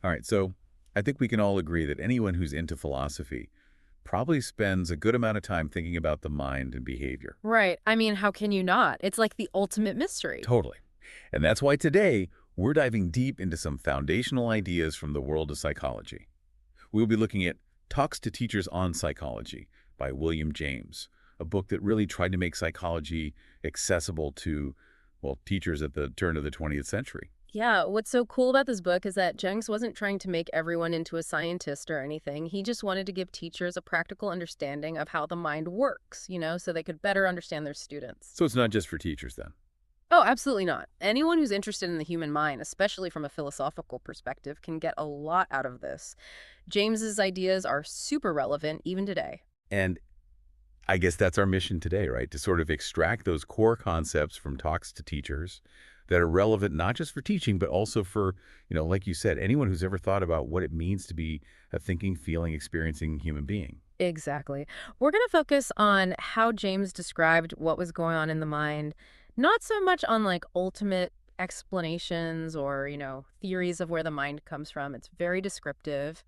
All right, so I think we can all agree that anyone who's into philosophy probably spends a good amount of time thinking about the mind and behavior. Right. I mean, how can you not? It's like the ultimate mystery. Totally. And that's why today we're diving deep into some foundational ideas from the world of psychology. We'll be looking at Talks to Teachers on Psychology by William James, a book that really tried to make psychology accessible to, well, teachers at the turn of the 20th century. Yeah, what's so cool about this book is that Jenks wasn't trying to make everyone into a scientist or anything. He just wanted to give teachers a practical understanding of how the mind works, so they could better understand their students. So it's not just for teachers then. Oh, absolutely not. Anyone who's interested in the human mind, especially from a philosophical perspective, can get a lot out of this. James's ideas are super relevant even today. And I guess that's our mission today, right? To sort of extract those core concepts from Talks to Teachers that are relevant not just for teaching, but also for, like you said, anyone who's ever thought about what it means to be a thinking, feeling, experiencing human being. Exactly. We're going to focus on how James described what was going on in the mind, not so much on like ultimate explanations or, theories of where the mind comes from. It's very descriptive.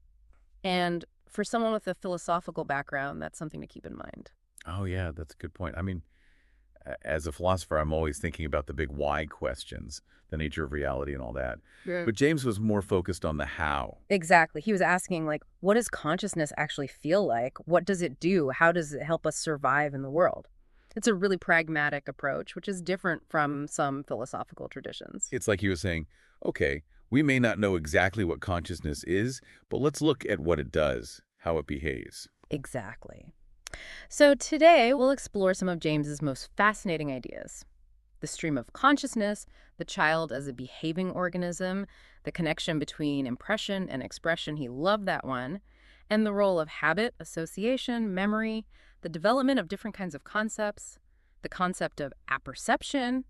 And for someone with a philosophical background, that's something to keep in mind. Oh, yeah, that's a good point. I mean, as a philosopher, I'm always thinking about the big why questions, the nature of reality and all that. Yeah. But James was more focused on the how. Exactly. He was asking, like, what does consciousness actually feel like? What does it do? How does it help us survive in the world? It's a really pragmatic approach, which is different from some philosophical traditions. It's like he was saying, okay, we may not know exactly what consciousness is, but let's look at what it does, how it behaves. Exactly. So today we'll explore some of James's most fascinating ideas. The stream of consciousness, the child as a behaving organism, the connection between impression and expression, he loved that one, and the role of habit, association, memory, the development of different kinds of concepts, the concept of apperception,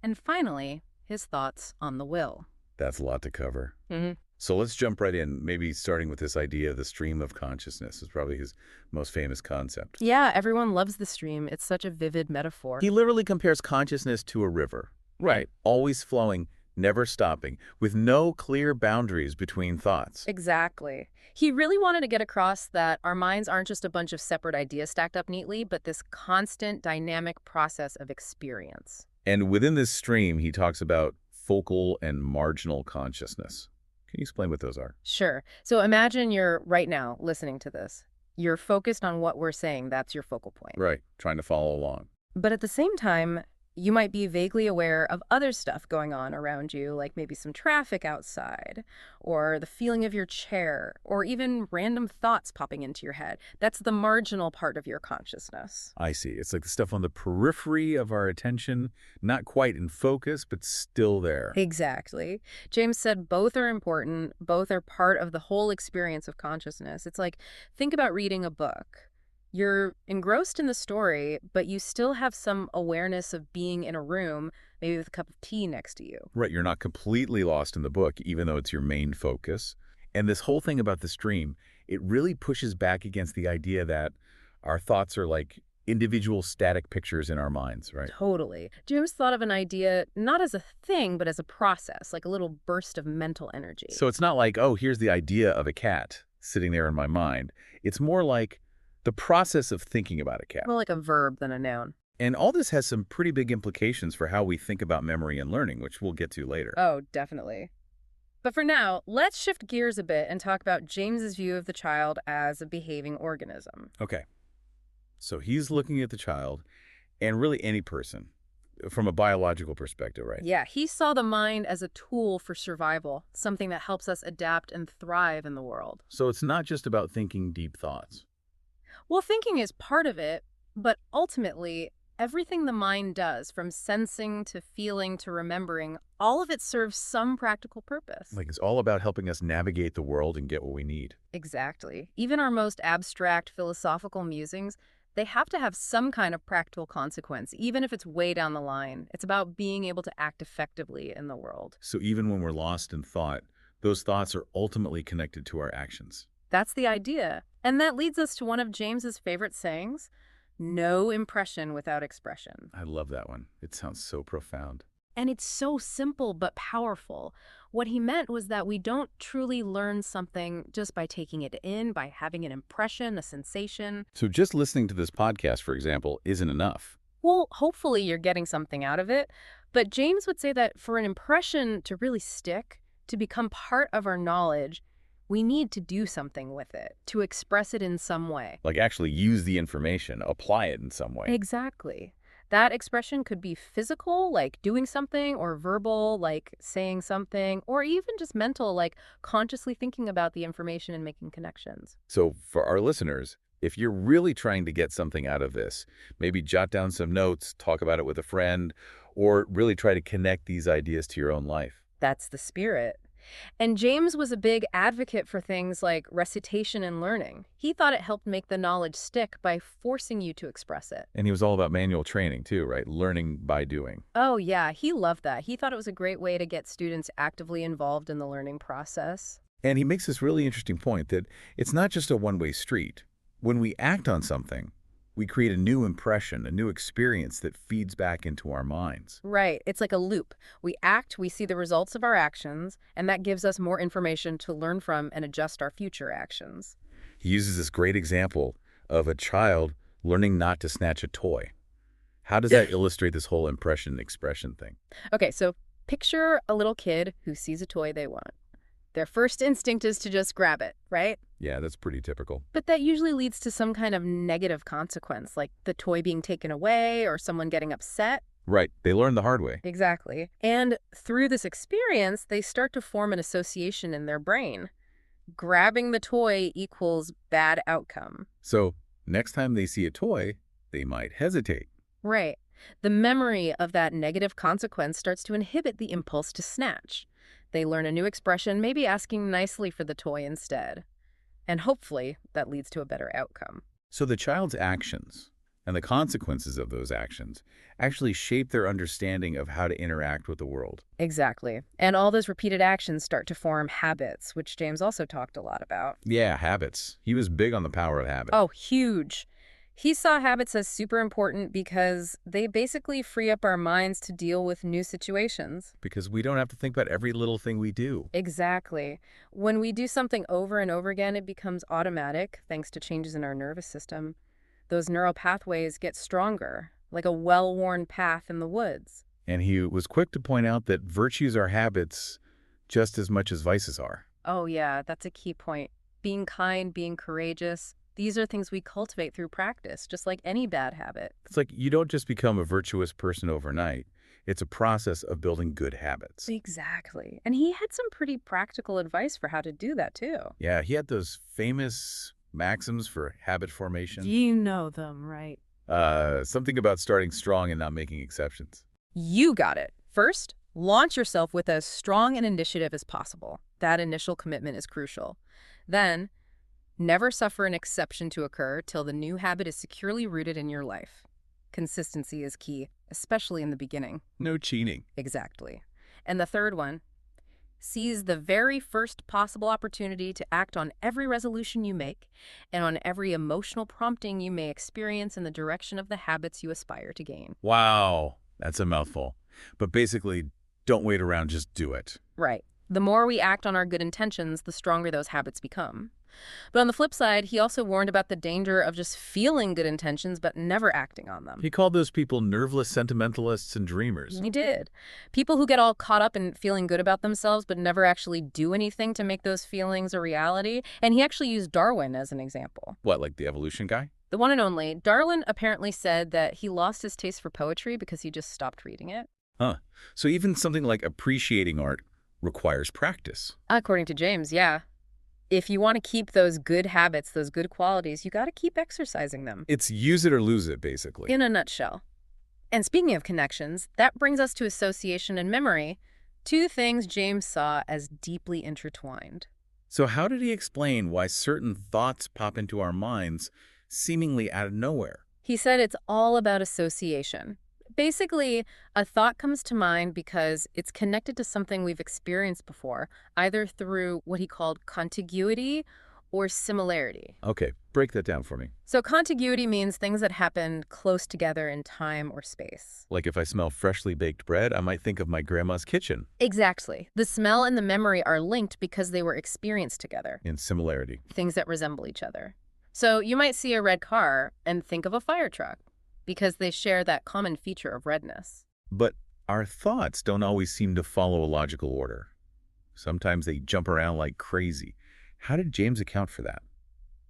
and finally, his thoughts on the will. That's a lot to cover. hmm So let's jump right in, maybe starting with this idea of the stream of consciousness is probably his most famous concept. Yeah, everyone loves the stream. It's such a vivid metaphor. He literally compares consciousness to a river. Right. Always flowing, never stopping, with no clear boundaries between thoughts. Exactly. He really wanted to get across that our minds aren't just a bunch of separate ideas stacked up neatly, but this constant dynamic process of experience. And within this stream, he talks about focal and marginal consciousness. Can you explain what those are? Sure. So imagine you're right now listening to this. You're focused on what we're saying. That's your focal point. Right. Trying to follow along. But at the same time, you might be vaguely aware of other stuff going on around you, like maybe some traffic outside, or the feeling of your chair, or even random thoughts popping into your head. That's the marginal part of your consciousness. I see. It's like the stuff on the periphery of our attention, not quite in focus, but still there. Exactly. James said both are important, both are part of the whole experience of consciousness. It's like, think about reading a book. You're engrossed in the story, but you still have some awareness of being in a room, maybe with a cup of tea next to you. Right. You're not completely lost in the book, even though it's your main focus. And this whole thing about the stream, it really pushes back against the idea that our thoughts are like individual static pictures in our minds, right? Totally. James thought of an idea not as a thing, but as a process, like a little burst of mental energy. So it's not like, oh, here's the idea of a cat sitting there in my mind. It's more like the process of thinking about a cat. More like a verb than a noun. And all this has some pretty big implications for how we think about memory and learning, which we'll get to later. Oh, definitely. But for now, let's shift gears a bit and talk about James's view of the child as a behaving organism. Okay. So he's looking at the child and really any person from a biological perspective, right? Yeah, he saw the mind as a tool for survival, something that helps us adapt and thrive in the world. So it's not just about thinking deep thoughts. Well, thinking is part of it, but ultimately, everything the mind does, from sensing to feeling to remembering, all of it serves some practical purpose. Like it's all about helping us navigate the world and get what we need. Exactly. Even our most abstract philosophical musings, they have to have some kind of practical consequence, even if it's way down the line. It's about being able to act effectively in the world. So even when we're lost in thought, those thoughts are ultimately connected to our actions. That's the idea. And that leads us to one of James's favorite sayings, no impression without expression. I love that one. It sounds so profound. And it's so simple but powerful. What he meant was that we don't truly learn something just by taking it in, by having an impression, a sensation. So just listening to this podcast, for example, isn't enough. Well, hopefully you're getting something out of it. But James would say that for an impression to really stick, to become part of our knowledge, we need to do something with it, to express it in some way. Like actually use the information, apply it in some way. Exactly. That expression could be physical, like doing something, or verbal, like saying something, or even just mental, like consciously thinking about the information and making connections. So for our listeners, if you're really trying to get something out of this, maybe jot down some notes, talk about it with a friend, or really try to connect these ideas to your own life. That's the spirit. And James was a big advocate for things like recitation and learning. He thought it helped make the knowledge stick by forcing you to express it. And he was all about manual training too, right? Learning by doing. Oh, yeah, he loved that. He thought it was a great way to get students actively involved in the learning process. And he makes this really interesting point that it's not just a one-way street. When we act on something, we create a new impression, a new experience that feeds back into our minds. Right. It's like a loop. We act, we see the results of our actions, and that gives us more information to learn from and adjust our future actions. He uses this great example of a child learning not to snatch a toy. How does that illustrate this whole impression expression thing? Okay, so picture a little kid who sees a toy they want. Their first instinct is to just grab it, right? Yeah, that's pretty typical. But that usually leads to some kind of negative consequence, like the toy being taken away or someone getting upset. Right. They learn the hard way. Exactly. And through this experience, they start to form an association in their brain. Grabbing the toy equals bad outcome. So next time they see a toy, they might hesitate. Right. The memory of that negative consequence starts to inhibit the impulse to snatch. They learn a new expression, maybe asking nicely for the toy instead. And hopefully, that leads to a better outcome. So the child's actions and the consequences of those actions actually shape their understanding of how to interact with the world. Exactly. And all those repeated actions start to form habits, which James also talked a lot about. Yeah, habits. He was big on the power of habit. Oh, huge. He saw habits as super important because they basically free up our minds to deal with new situations. Because we don't have to think about every little thing we do. Exactly. When we do something over and over again, it becomes automatic thanks to changes in our nervous system. Those neural pathways get stronger, like a well-worn path in the woods. And he was quick to point out that virtues are habits just as much as vices are. Oh yeah, that's a key point. Being kind, being courageous, these are things we cultivate through practice, just like any bad habit. It's like you don't just become a virtuous person overnight. It's a process of building good habits. Exactly. And he had some pretty practical advice for how to do that, too. Yeah, he had those famous maxims for habit formation. You know them, right? Something about starting strong and not making exceptions. You got it. First, launch yourself with as strong an initiative as possible. That initial commitment is crucial. Then, never suffer an exception to occur till the new habit is securely rooted in your life. Consistency is key, especially in the beginning. No cheating. Exactly. And the third one, seize the very first possible opportunity to act on every resolution you make and on every emotional prompting you may experience in the direction of the habits you aspire to gain. Wow, that's a mouthful. But basically, don't wait around, just do it. Right. The more we act on our good intentions, the stronger those habits become. But on the flip side, he also warned about the danger of just feeling good intentions but never acting on them. He called those people nerveless sentimentalists and dreamers. He did. People who get all caught up in feeling good about themselves but never actually do anything to make those feelings a reality. And he actually used Darwin as an example. What, like the evolution guy? The one and only. Darwin apparently said that he lost his taste for poetry because he just stopped reading it. Huh. So even something like appreciating art requires practice. According to James, yeah. If you want to keep those good habits, those good qualities, you got to keep exercising them. It's use it or lose it, basically. In a nutshell. And speaking of connections, that brings us to association and memory, two things James saw as deeply intertwined. So how did he explain why certain thoughts pop into our minds seemingly out of nowhere? He said it's all about association. Basically, a thought comes to mind because it's connected to something we've experienced before, either through what he called contiguity or similarity. Okay, break that down for me. So contiguity means things that happen close together in time or space. Like if I smell freshly baked bread, I might think of my grandma's kitchen. Exactly. The smell and the memory are linked because they were experienced together, In similarity. things that resemble each other. So you might see a red car and think of a fire truck because they share that common feature of redness. But our thoughts don't always seem to follow a logical order. Sometimes they jump around like crazy. How did James account for that?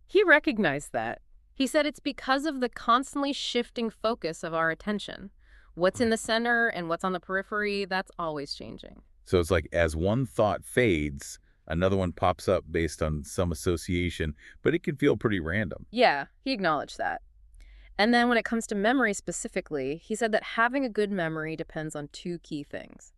He recognized that. He said it's because of the constantly shifting focus of our attention. What's in the center and what's on the periphery, that's always changing. So it's like as one thought fades, another one pops up based on some association, but it can feel pretty random. Yeah, he acknowledged that. And then when it comes to memory specifically, he said that having a good memory depends on two key things: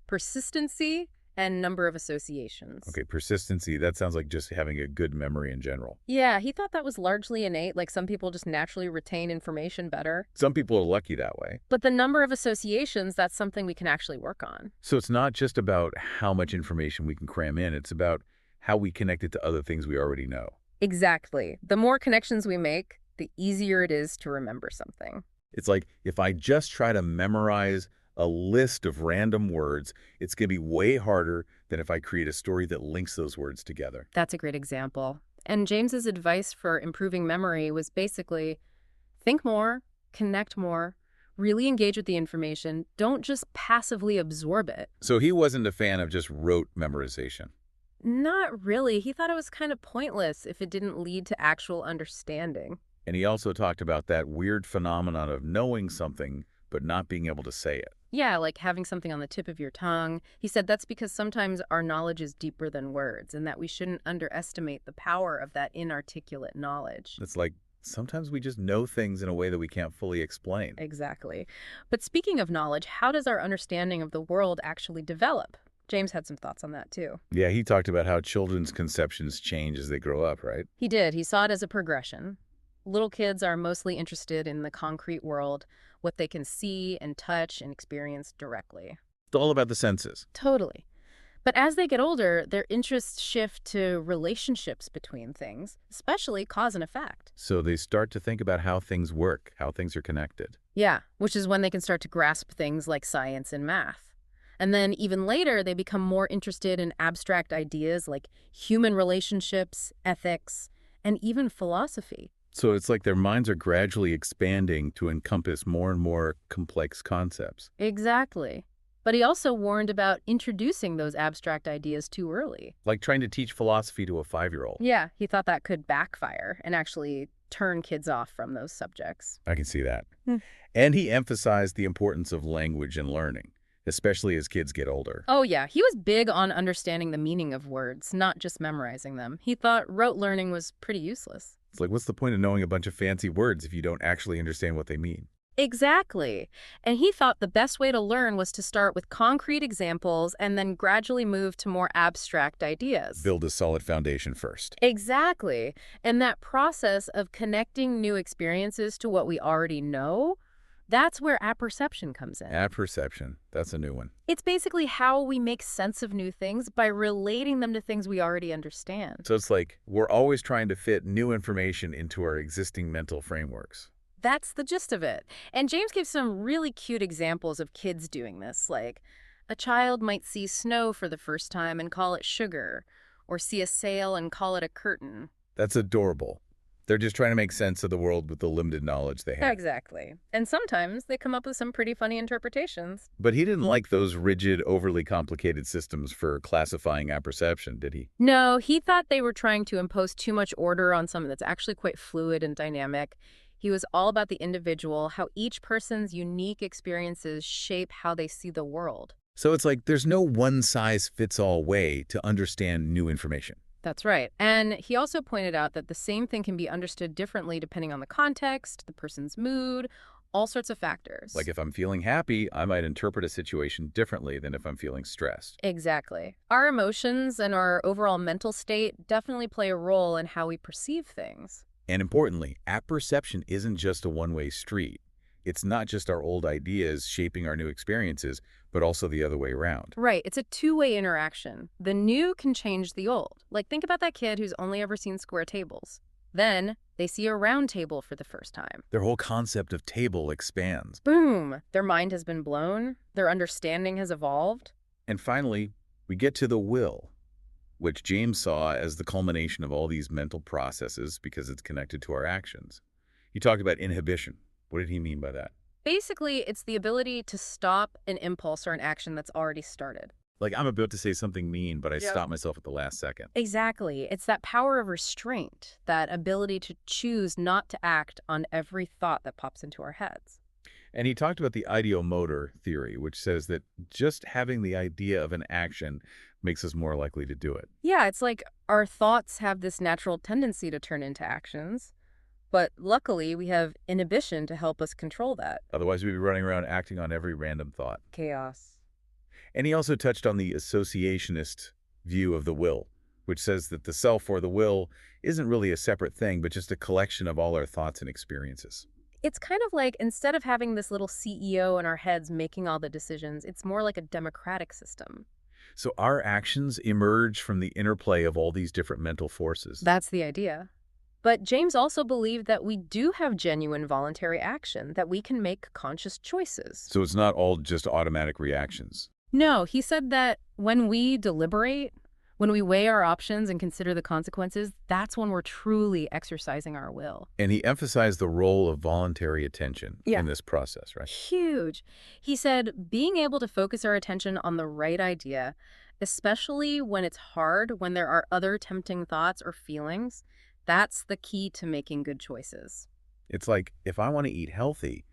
persistency and number of associations. Okay, persistency, that sounds like just having a good memory in general. Yeah, he thought that was largely innate, like some people just naturally retain information better. Some people are lucky that way. But the number of associations, that's something we can actually work on. So it's not just about how much information we can cram in, it's about how we connect it to other things we already know. Exactly. The more connections we make, the easier it is to remember something. It's like if I just try to memorize a list of random words, it's going to be way harder than if I create a story that links those words together. That's a great example. And James's advice for improving memory was basically think more, connect more, really engage with the information. Don't just passively absorb it. So he wasn't a fan of just rote memorization. Not really. He thought it was kind of pointless if it didn't lead to actual understanding. And he also talked about that weird phenomenon of knowing something but not being able to say it. Yeah, like having something on the tip of your tongue. He said that's because sometimes our knowledge is deeper than words and that we shouldn't underestimate the power of that inarticulate knowledge. It's like sometimes we just know things in a way that we can't fully explain. Exactly. But speaking of knowledge, how does our understanding of the world actually develop? James had some thoughts on that too. Yeah, he talked about how children's conceptions change as they grow up, right? He did. He saw it as a progression. Little kids are mostly interested in the concrete world, what they can see and touch and experience directly. It's all about the senses. Totally. But as they get older, their interests shift to relationships between things, especially cause and effect. So they start to think about how things work, how things are connected. Yeah, which is when they can start to grasp things like science and math. And then even later, they become more interested in abstract ideas like human relationships, ethics, and even philosophy. So it's like their minds are gradually expanding to encompass more and more complex concepts. Exactly. But he also warned about introducing those abstract ideas too early. Like trying to teach philosophy to a 5-year-old. Yeah, he thought that could backfire and actually turn kids off from those subjects. I can see that. Hmm. And he emphasized the importance of language and learning, especially as kids get older. Oh yeah, he was big on understanding the meaning of words, not just memorizing them. He thought rote learning was pretty useless. It's like, what's the point of knowing a bunch of fancy words if you don't actually understand what they mean? Exactly. And he thought the best way to learn was to start with concrete examples and then gradually move to more abstract ideas. Build a solid foundation first. Exactly. And that process of connecting new experiences to what we already know, that's where apperception comes in. Apperception. That's a new one. It's basically how we make sense of new things by relating them to things we already understand. So it's like we're always trying to fit new information into our existing mental frameworks. That's the gist of it. And James gives some really cute examples of kids doing this, like a child might see snow for the first time and call it sugar, or see a sail and call it a curtain. That's adorable. They're just trying to make sense of the world with the limited knowledge they have. Exactly. And sometimes they come up with some pretty funny interpretations. But he didn't like those rigid, overly complicated systems for classifying apperception, did he? No, he thought they were trying to impose too much order on something that's actually quite fluid and dynamic. He was all about the individual, how each person's unique experiences shape how they see the world. So it's like there's no one-size-fits-all way to understand new information. That's right. And he also pointed out that the same thing can be understood differently depending on the context, the person's mood, all sorts of factors. Like if I'm feeling happy, I might interpret a situation differently than if I'm feeling stressed. Exactly. Our emotions and our overall mental state definitely play a role in how we perceive things. And importantly, apperception isn't just a one-way street. It's not just our old ideas shaping our new experiences, but also the other way around. Right, it's a two-way interaction. The new can change the old. Like, think about that kid who's only ever seen square tables. Then they see a round table for the first time. Their whole concept of table expands. Boom! Their mind has been blown. Their understanding has evolved. And finally, we get to the will, which James saw as the culmination of all these mental processes because it's connected to our actions. He talked about inhibition. What did he mean by that? Basically, it's the ability to stop an impulse or an action that's already started. Like, I'm about to say something mean, but I Yep. stop myself at the last second. Exactly. It's that power of restraint, that ability to choose not to act on every thought that pops into our heads. And he talked about the ideomotor theory, which says that just having the idea of an action makes us more likely to do it. Yeah, it's like our thoughts have this natural tendency to turn into actions, but luckily we have inhibition to help us control that. Otherwise, we'd be running around acting on every random thought. Chaos. And he also touched on the associationist view of the will, which says that the self or the will isn't really a separate thing, but just a collection of all our thoughts and experiences. It's kind of like instead of having this little CEO in our heads making all the decisions, it's more like a democratic system. So our actions emerge from the interplay of all these different mental forces. That's the idea. But James also believed that we do have genuine voluntary action, that we can make conscious choices. So it's not all just automatic reactions. No, he said that when we deliberate, when we weigh our options and consider the consequences, that's when we're truly exercising our will. And he emphasized the role of voluntary attention Yeah. in this process, right? Huge. He said being able to focus our attention on the right idea, especially when it's hard, when there are other tempting thoughts or feelings, that's the key to making good choices. It's like, if I want to eat healthy,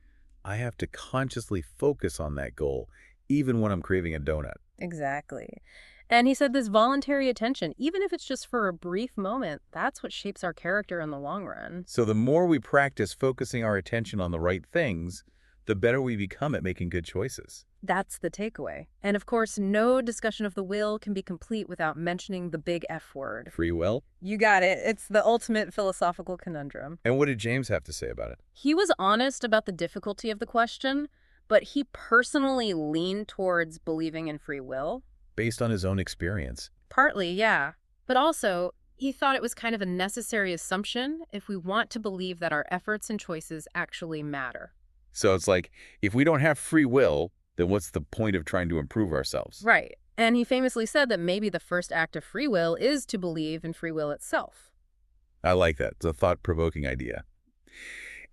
I have to consciously focus on that goal, even when I'm craving a donut. Exactly. And he said this voluntary attention, even if it's just for a brief moment, that's what shapes our character in the long run. So the more we practice focusing our attention on the right things, the better we become at making good choices. That's the takeaway. And of course, no discussion of the will can be complete without mentioning the big F word. Free will? You got it. It's the ultimate philosophical conundrum. And what did James have to say about it? He was honest about the difficulty of the question, but he personally leaned towards believing in free will. Based on his own experience. Partly, yeah. But also, he thought it was kind of a necessary assumption if we want to believe that our efforts and choices actually matter. So it's like, if we don't have free will, then what's the point of trying to improve ourselves? Right. And he famously said that maybe the first act of free will is to believe in free will itself. I like that. It's a thought-provoking idea.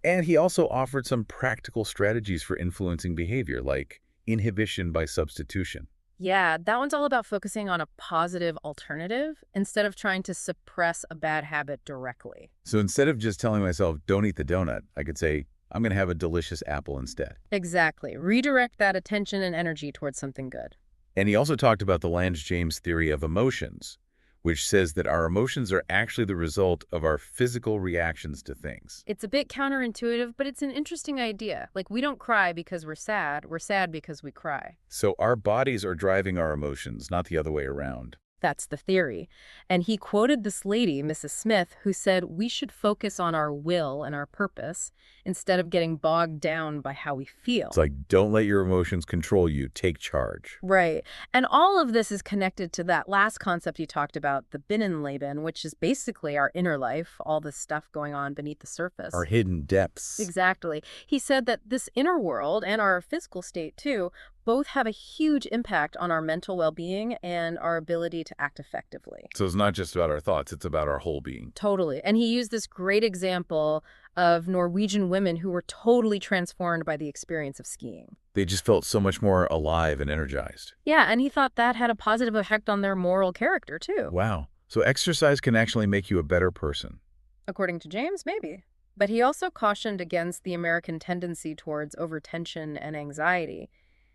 And he also offered some practical strategies for influencing behavior, like inhibition by substitution. Yeah, that one's all about focusing on a positive alternative instead of trying to suppress a bad habit directly. So instead of just telling myself, don't eat the donut, I could say, I'm going to have a delicious apple instead. Exactly. Redirect that attention and energy towards something good. And he also talked about the Lange-James theory of emotions, which says that our emotions are actually the result of our physical reactions to things. It's a bit counterintuitive, but it's an interesting idea. Like, we don't cry because we're sad because we cry. So our bodies are driving our emotions, not the other way around. That's the theory. And he quoted this lady, Mrs. Smith, who said we should focus on our will and our purpose instead of getting bogged down by how we feel. It's like, don't let your emotions control you. Take charge. Right. And all of this is connected to that last concept you talked about, the Binnenleben, which is basically our inner life, all the stuff going on beneath the surface. Our hidden depths. Exactly. He said that this inner world and our physical state, too, both have a huge impact on our mental well-being and our ability to act effectively. So it's not just about our thoughts, it's about our whole being. Totally. And he used this great example of Norwegian women who were totally transformed by the experience of skiing. They just felt so much more alive and energized. Yeah, and he thought that had a positive effect on their moral character, too. Wow. So exercise can actually make you a better person. According to James, maybe. But he also cautioned against the American tendency towards overtension and anxiety.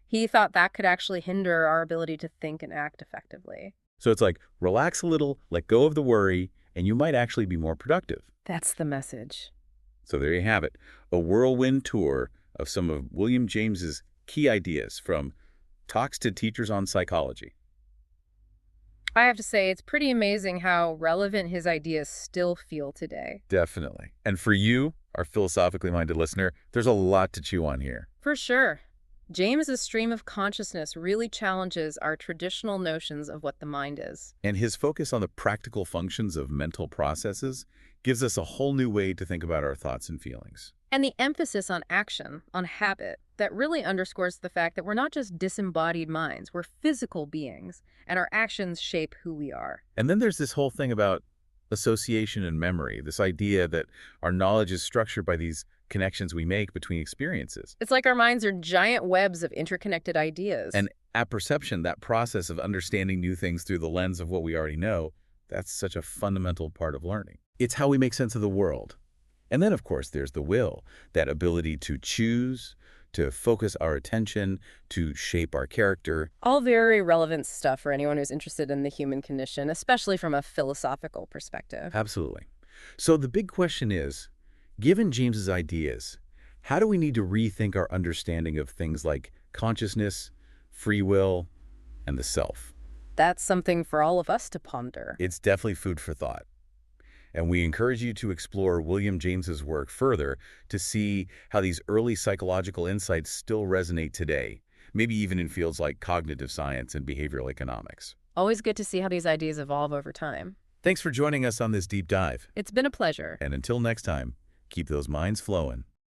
He thought that could actually hinder our ability to think and act effectively. So it's like, relax a little, let go of the worry, and you might actually be more productive. That's the message. So there you have it, a whirlwind tour of some of William James's key ideas from Talks to Teachers on Psychology. I have to say, it's pretty amazing how relevant his ideas still feel today. Definitely. And for you, our philosophically minded listener, there's a lot to chew on here. For sure. James's stream of consciousness really challenges our traditional notions of what the mind is. And his focus on the practical functions of mental processes gives us a whole new way to think about our thoughts and feelings. And the emphasis on action, on habit, that really underscores the fact that we're not just disembodied minds, we're physical beings, and our actions shape who we are. And then there's this whole thing about association and memory, this idea that our knowledge is structured by these connections we make between experiences. It's like our minds are giant webs of interconnected ideas. And apperception, that process of understanding new things through the lens of what we already know, that's such a fundamental part of learning. It's how we make sense of the world. And then, of course, there's the will, that ability to choose, to focus our attention, to shape our character. All very relevant stuff for anyone who's interested in the human condition, especially from a philosophical perspective. Absolutely. So the big question is, given James's ideas, how do we need to rethink our understanding of things like consciousness, free will, and the self? That's something for all of us to ponder. It's definitely food for thought. And we encourage you to explore William James's work further to see how these early psychological insights still resonate today, maybe even in fields like cognitive science and behavioral economics. Always good to see how these ideas evolve over time. Thanks for joining us on this deep dive. It's been a pleasure. And until next time, keep those minds flowing.